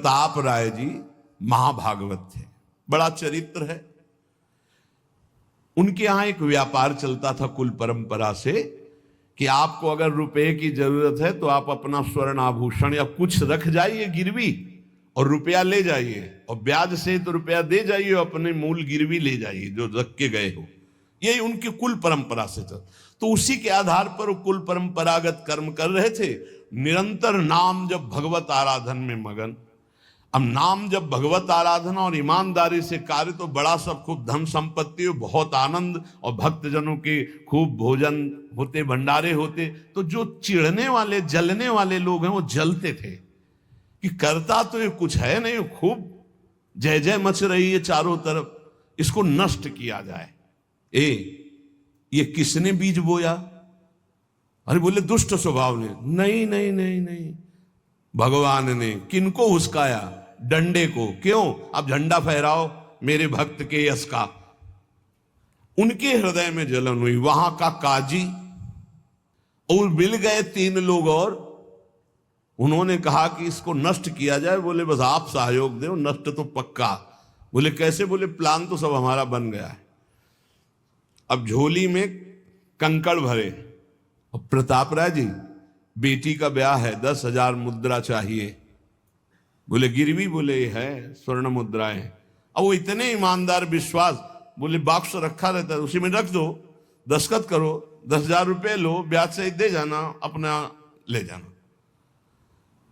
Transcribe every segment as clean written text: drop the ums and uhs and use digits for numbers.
प्रताप राय जी महाभागवत थे, बड़ा चरित्र है। उनके यहां एक व्यापार चलता था कुल परंपरा से कि आपको अगर रुपए की जरूरत है तो आप अपना स्वर्ण आभूषण या कुछ रख जाइए गिरवी और रुपया ले जाइए, और ब्याज से तो रुपया दे जाइए, अपने मूल गिरवी ले जाइए जो रख के गए हो। यही उनकी कुल परंपरा से चल, तो उसी के आधार पर वो कुल परंपरागत कर्म कर रहे थे। निरंतर नाम जब भगवत आराधन में मगन। अब नाम जब भगवत आराधना और ईमानदारी से कार्य तो बड़ा सब खूब धन संपत्ति, बहुत आनंद और भक्तजनों के खूब भोजन होते, भंडारे होते, तो जो चिढ़ने वाले जलने वाले लोग हैं वो जलते थे कि करता तो ये कुछ है नहीं, खूब जय जय मच रही है चारों तरफ, इसको नष्ट किया जाए। ये किसने बीज बोया? अरे बोले दुष्ट स्वभाव ने। नहीं नहीं नहीं नहीं, भगवान ने। किनको हुस्काया? डंडे को। क्यों? अब झंडा फहराओ मेरे भक्त के यश का। उनके हृदय में जलन हुई। वहां का काजी और मिल गए 3 लोग और उन्होंने कहा कि इसको नष्ट किया जाए। बोले बस आप सहयोग दो, नष्ट तो पक्का। बोले कैसे? बोले प्लान तो सब हमारा बन गया है। अब झोली में कंकड़ भरे, और प्रताप राय जी बेटी का ब्याह है, 10,000 मुद्रा चाहिए। बोले गिरवी? बोले है स्वर्ण मुद्राएं। अब वो इतने ईमानदार विश्वास, बोले बॉक्स रखा रहता है उसी में रख दो, दस्तखत करो, 10,000 रुपये लो, ब्याज से दे जाना, अपना ले जाना।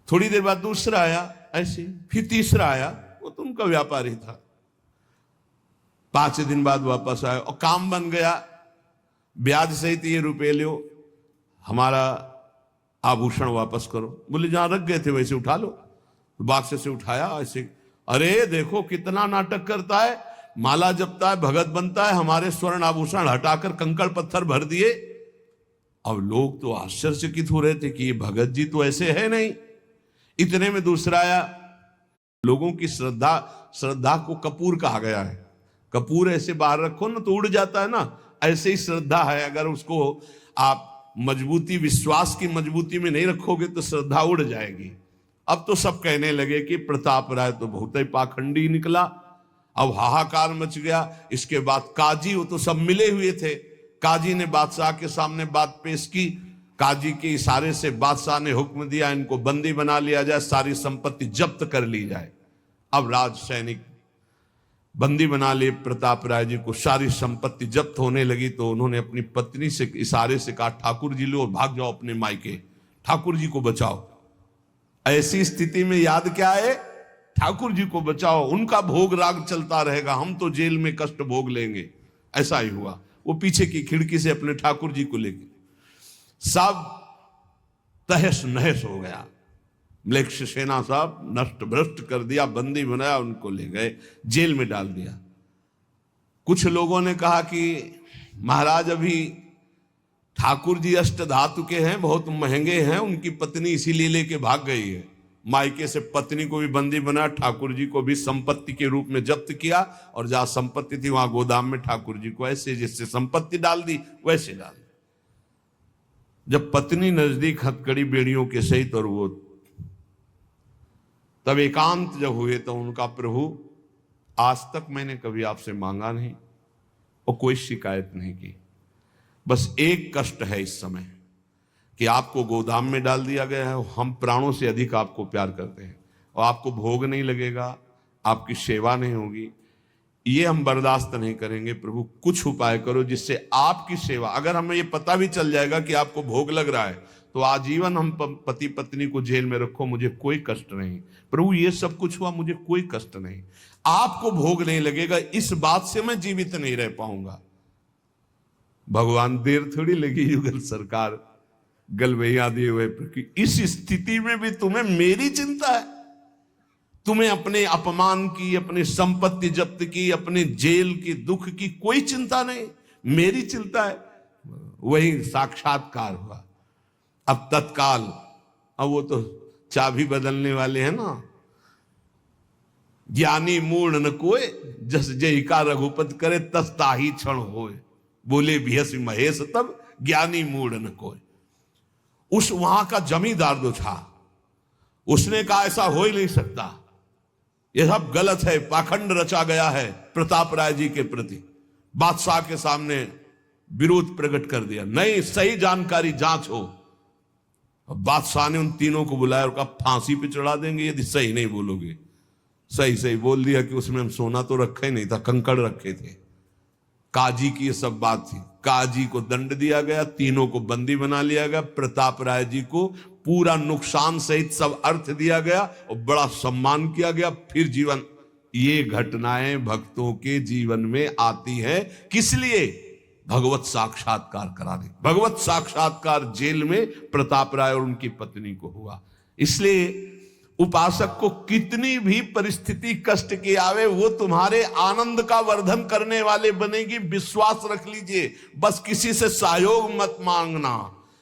थोड़ी देर बाद दूसरा आया ऐसे, फिर तीसरा आया, वो तो उनका व्यापारी था। 5 दिन बाद वापस आया और काम बन गया, ब्याज सहित ये रुपये लो, हमारा आभूषण वापस करो। बोले जहां रख गए थे वैसे उठा लो। तो बाक्स से उठाया ऐसे, अरे देखो कितना नाटक करता है, माला जपता है, भगत बनता है, हमारे स्वर्ण आभूषण हटाकर कंकड़ पत्थर भर दिए। अब लोग तो आश्चर्यचकित हो रहे थे कि ये भगत जी तो ऐसे है नहीं। इतने में दूसरा आया। लोगों की श्रद्धा को कपूर कहा गया है। कपूर ऐसे बाहर रखो ना तो उड़ जाता है ना, ऐसे ही श्रद्धा है। अगर उसको आप मजबूती, विश्वास की मजबूती में नहीं रखोगे तो श्रद्धा उड़ जाएगी। अब तो सब कहने लगे कि प्रताप राय तो बहुत ही पाखंडी निकला। अब हाहाकार मच गया। इसके बाद काजी, वो तो सब मिले हुए थे, काजी ने बादशाह के सामने बात पेश की। काजी के इशारे से बादशाह ने हुक्म दिया इनको बंदी बना लिया जाए, सारी संपत्ति जब्त कर ली जाए। अब राज सैनिक बंदी बना लिए प्रताप राय जी को, सारी संपत्ति जब्त होने लगी। तो उन्होंने अपनी पत्नी से इशारे से कहा ठाकुर जी लो और भाग जाओ अपने मायके, ठाकुर जी को बचाओ। ऐसी स्थिति में याद क्या है? ठाकुर जी को बचाओ, उनका भोग राग चलता रहेगा, हम तो जेल में कष्ट भोग लेंगे। ऐसा ही हुआ। वो पीछे की खिड़की से अपने ठाकुर जी को लेके सब तहस नहस हो गया। म्लेच्छ सेना साहब नष्ट भ्रष्ट कर दिया, बंदी बनाया, उनको ले गए, जेल में डाल दिया। कुछ लोगों ने कहा कि महाराज अभी ठाकुर जी अष्ट धातु के हैं, बहुत महंगे हैं, उनकी पत्नी इसीलिए लेके भाग गई है। मायके से पत्नी को भी बंदी बनाया, ठाकुर जी को भी संपत्ति के रूप में जब्त किया, और जहां संपत्ति थी वहां गोदाम में ठाकुर जी को ऐसे जिससे संपत्ति डाल दी वैसे डाल दी। जब पत्नी नजदीक हथकड़ी बेड़ियों के सहित, और वो तब एकांत जब हुए तो उनका प्रभु आज तक मैंने कभी आपसे मांगा नहीं और कोई शिकायत नहीं की, बस एक कष्ट है इस समय कि आपको गोदाम में डाल दिया गया है। हम प्राणों से अधिक आपको प्यार करते हैं और आपको भोग नहीं लगेगा, आपकी सेवा नहीं होगी, ये हम बर्दाश्त नहीं करेंगे। प्रभु कुछ उपाय करो जिससे आपकी सेवा, अगर हमें ये पता भी चल जाएगा कि आपको भोग लग रहा है तो आजीवन हम पति पत्नी को जेल में रखो, मुझे कोई कष्ट नहीं। प्रभु ये सब कुछ हुआ, मुझे कोई कष्ट नहीं, आपको भोग नहीं लगेगा, इस बात से मैं जीवित नहीं रह पाऊंगा। भगवान देर थोड़ी लगी युगल सरकार गलवैया दिए हुए, इस स्थिति में भी तुम्हें मेरी चिंता है? तुम्हें अपने अपमान की, अपनी संपत्ति जब्त की, अपने जेल की दुख की कोई चिंता नहीं, मेरी चिंता है। वही साक्षात्कार हुआ। अब तत्काल, अब वो तो चाबी बदलने वाले हैं ना, ज्ञानी मूढ़ न कोय, जस जय का रघुपत करे तस ताही क्षण होए, बोले भियस महेश तब ज्ञानी मूढ़ न कोय। उस वहां का जमींदार जो था उसने कहा ऐसा हो ही नहीं सकता, ये सब गलत है, पाखंड रचा गया है प्रताप राय जी के प्रति। बादशाह के सामने विरोध प्रकट कर दिया, नहीं सही जानकारी जांच हो। बादशाह ने उन तीनों को बुलाया और कहा फांसी पे चढ़ा देंगे यदि सही नहीं बोलोगे। सही सही बोल दिया कि उसमें हम सोना तो रखा ही नहीं था, कंकड़ रखे थे। काजी की ये सब बात थी। काजी को दंड दिया गया, तीनों को बंदी बना लिया गया, प्रताप राय जी को पूरा नुकसान सहित सब अर्थ दिया गया और बड़ा सम्मान किया गया। फिर जीवन, ये घटनाएं भक्तों के जीवन में आती है किस लिए? भगवत साक्षात्कार कराने। भगवत साक्षात्कार जेल में प्रताप राय और उनकी पत्नी को हुआ। इसलिए उपासक को कितनी भी परिस्थिति कष्ट की आवे, वो तुम्हारे आनंद का वर्धन करने वाले बनेगी, विश्वास रख लीजिए। बस किसी से सहयोग मत मांगना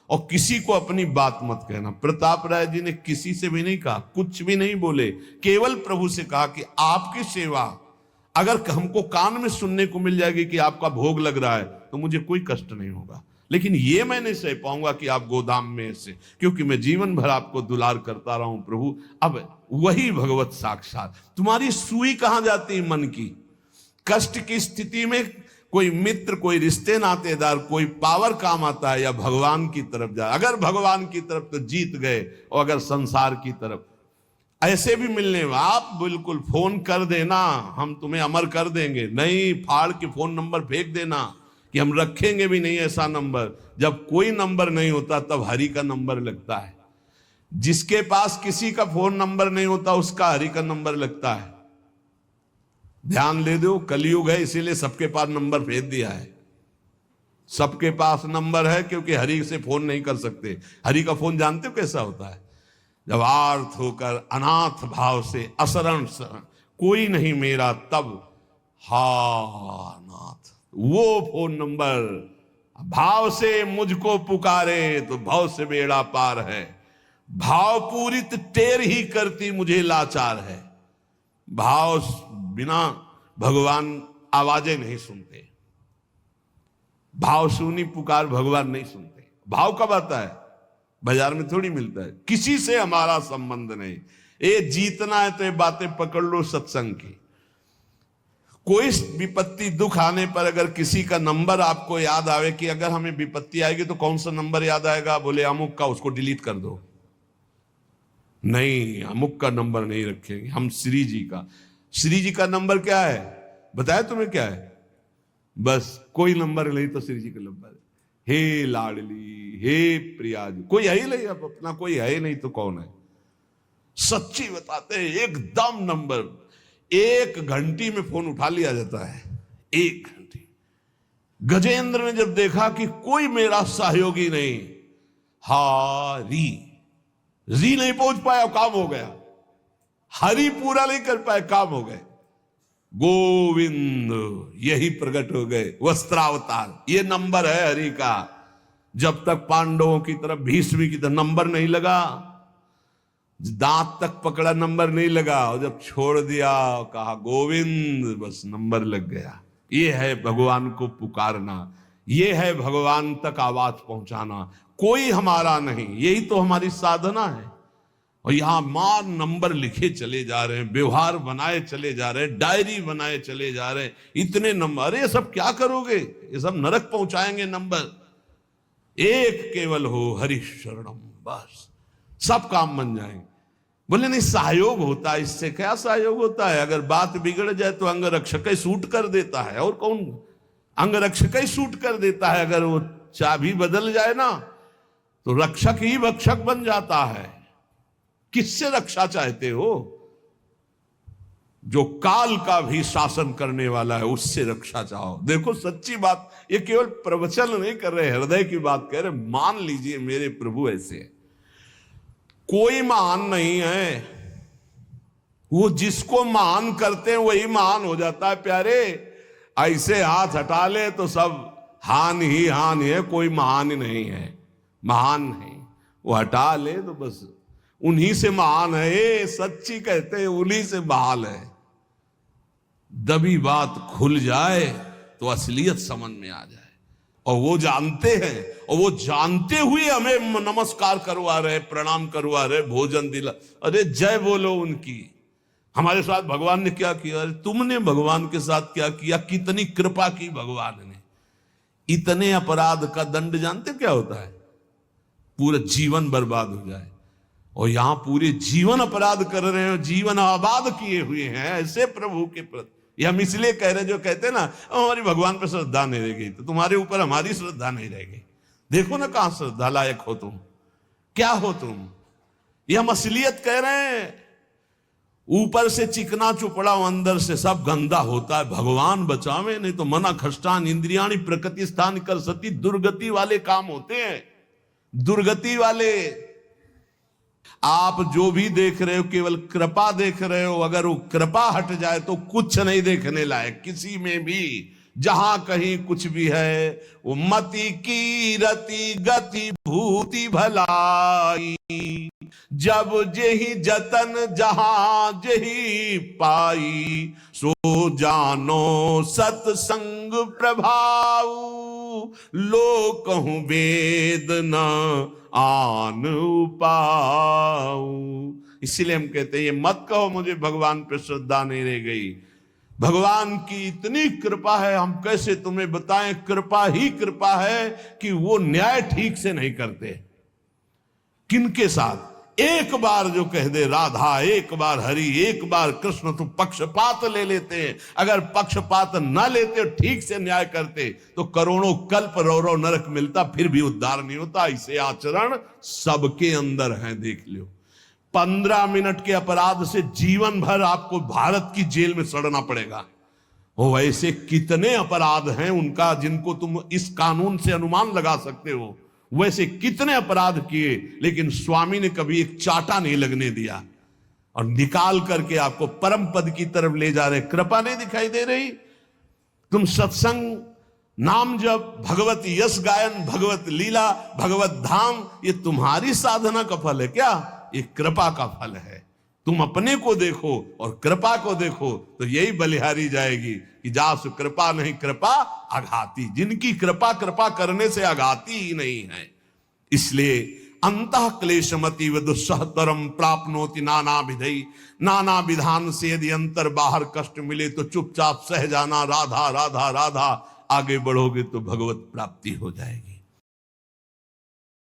और किसी को अपनी बात मत कहना। प्रताप राय जी ने किसी से भी नहीं कहा, कुछ भी नहीं बोले, केवल प्रभु से कहा कि आपकी सेवा अगर हमको कान में सुनने को मिल जाएगी कि आपका भोग लग रहा है तो मुझे कोई कष्ट नहीं होगा, लेकिन ये मैं नहीं सह पाऊंगा कि आप गोदाम में से, क्योंकि मैं जीवन भर आपको दुलार करता रहा हूं प्रभु। अब वही भगवत साक्षात। तुम्हारी सुई कहां जाती है मन की? कष्ट की स्थिति में कोई मित्र, कोई रिश्ते नातेदार, कोई पावर काम आता है या भगवान की तरफ जाए? अगर भगवान की तरफ तो जीत गए, और अगर संसार की तरफ ऐसे भी मिलने, आप बिल्कुल फोन कर देना हम तुम्हें अमर कर देंगे, नहीं फाड़ के फोन नंबर फेंक देना कि हम रखेंगे भी नहीं ऐसा नंबर। जब कोई नंबर नहीं होता तब हरि का नंबर लगता है। जिसके पास किसी का फोन नंबर नहीं होता उसका हरि का नंबर लगता है। ध्यान ले दो, कलयुग है इसीलिए सबके पास नंबर भेज दिया है। सबके पास नंबर है क्योंकि हरि से फोन नहीं कर सकते। हरि का फोन जानते हो कैसा होता है? जब आर्थ होकर अनाथ भाव से असरण शरण कोई नहीं मेरा तब हा नाथ, वो फोन नंबर भाव से मुझको पुकारे तो भाव से बेड़ा पार है। भाव पूरित टेर ही करती मुझे लाचार है। भाव बिना भगवान आवाजें नहीं सुनते। भाव सुनी पुकार भगवान नहीं सुनते। भाव कब आता है? बाजार में थोड़ी मिलता है। किसी से हमारा संबंध नहीं। ये जीतना है तो ये बातें पकड़ लो सत्संग की। कोई विपत्ति दुख आने पर अगर किसी का नंबर आपको याद आवे कि अगर हमें विपत्ति आएगी तो कौन सा नंबर याद आएगा? बोले अमुक का, उसको डिलीट कर दो। नहीं, अमुक का नंबर नहीं रखेंगे हम, श्री जी का। श्री जी का नंबर क्या है बताया तुम्हें? क्या है? बस कोई नंबर नहीं तो श्री जी का नंबर। हे लाडली, हे प्रिया जी, कोई है ही नहीं। अब अपना कोई है ही नहीं तो कौन है? सच्ची बताते हैं, एकदम नंबर। 1 घंटी में फोन उठा लिया जाता है। 1 घंटी। गजेंद्र ने जब देखा कि कोई मेरा सहयोगी नहीं, री नहीं पहुंच पाया, काम हो गया। हरि पूरा नहीं कर पाए, काम हो गए। गोविंद यही प्रकट हो गए, वस्त्रावतार। ये नंबर है हरि का। जब तक पांडवों की तरफ, भीष्म की तरफ नंबर नहीं लगा, दांत तक पकड़ा नंबर नहीं लगा, और जब छोड़ दिया कहा गोविंद, बस नंबर लग गया। ये है भगवान को पुकारना, ये है भगवान तक आवाज पहुंचाना। कोई हमारा नहीं, यही तो हमारी साधना है। और यहां मां नंबर लिखे चले जा रहे हैं, व्यवहार बनाए चले जा रहे हैं, डायरी बनाए चले जा रहे हैं। इतने नंबर, अरे सब क्या करोगे? ये सब नरक पहुंचाएंगे नंबर। एक केवल हो हरि शरणम, बस सब काम बन जाएंगे। बोले नहीं, सहयोग होता है। इससे क्या सहयोग होता है? अगर बात बिगड़ जाए तो अंग रक्षक ही सूट कर देता है। और कौन? अंग रक्षक ही सूट कर देता है। अगर वो चाबी बदल जाए ना तो रक्षक ही भक्षक बन जाता है। किससे रक्षा चाहते हो? जो काल का भी शासन करने वाला है, उससे रक्षा चाहो। देखो सच्ची बात, ये केवल प्रवचन नहीं कर रहे, हृदय की बात कह रहे। मान लीजिए मेरे प्रभु ऐसे है, कोई महान नहीं है। वो जिसको महान करते हैं वही महान हो जाता है प्यारे। ऐसे हाथ हटा ले तो सब हान ही हान है, कोई महान ही नहीं है। महान है वो हटा ले तो बस उन्हीं से महान है। सच्ची कहते हैं उन्हीं से बहाल है। दबी बात खुल जाए तो असलियत समझ में आ जाए। और वो जानते हैं, और वो जानते हुए हमें नमस्कार करवा रहे, प्रणाम करवा रहे, भोजन दिला। अरे जय बोलो उनकी, हमारे साथ भगवान ने क्या किया, अरे तुमने भगवान के साथ क्या किया, कितनी कृपा की भगवान ने। इतने अपराध का दंड जानते क्या होता है, पूरा जीवन बर्बाद हो जाए। और यहां पूरे जीवन अपराध कर रहे हो, जीवन आबाद किए हुए हैं ऐसे प्रभु के प्रति। ये हम इसलिए कह रहे हैं, जो कहते हैं ना हमारी भगवान पर श्रद्धा नहीं रह गई, तो तुम्हारे ऊपर हमारी श्रद्धा नहीं रह गई। देखो ना कहां श्रद्धा लायक हो तुम, क्या हो तुम। ये हम असलियत कह रहे हैं। ऊपर से चिकना चुपड़ा, अंदर से सब गंदा होता है। भगवान बचावे, नहीं तो मना खष्टान इंद्रियाणी प्रकृति स्थान कर सती, दुर्गति वाले काम होते हैं, दुर्गति वाले। आप जो भी देख रहे हो केवल कृपा देख रहे हो, अगर वो कृपा हट जाए तो कुछ नहीं देखने लायक किसी में भी। जहां कहीं कुछ भी है वो मति की रति गति भूति भलाई, जब जेहि जतन जहां जेहि पाई, सो जानो सत्संग प्रभाव, लो कहूं वेद न आन पाऊ। इसीलिए हम कहते हैं ये मत कहो मुझे भगवान पे श्रद्धा नहीं रह गई। भगवान की इतनी कृपा है, हम कैसे तुम्हें बताएं। कृपा ही कृपा है कि वो न्याय ठीक से नहीं करते। किनके साथ? एक बार जो कह दे राधा, एक बार हरि, एक बार कृष्ण, तो पक्षपात ले लेते हैं। अगर पक्षपात न लेते, ठीक से न्याय करते, तो करोड़ों कल्प रौरव नरक मिलता, फिर भी उद्धार नहीं होता। इसे आचरण सबके अंदर है, देख लो। 15 मिनट के अपराध से जीवन भर आपको भारत की जेल में सड़ना पड़ेगा। वो वैसे कितने अपराध हैं उनका, जिनको तुम इस कानून से अनुमान लगा सकते हो। वैसे कितने अपराध किए, लेकिन स्वामी ने कभी एक चाटा नहीं लगने दिया, और निकाल करके आपको परम पद की तरफ ले जा रहे। कृपा नहीं दिखाई दे रही? तुम सत्संग, नाम जप, भगवत यश गायन, भगवत लीला, भगवत धाम, ये तुम्हारी साधना का फल है क्या? ये कृपा का फल है। तुम अपने को देखो और कृपा को देखो, तो यही बलिहारी जाएगी कि जासु कृपा नहीं कृपा आघाती। जिनकी कृपा कृपा करने से आघाती ही नहीं है। इसलिए अंतः क्लेशमति व दुस्सहतरम प्राप्नोति नाना विधि, नाना विधान से यदि अंतर बाहर कष्ट मिले तो चुपचाप सह जाना, राधा राधा राधा। आगे बढ़ोगे तो भगवत प्राप्ति हो जाएगी।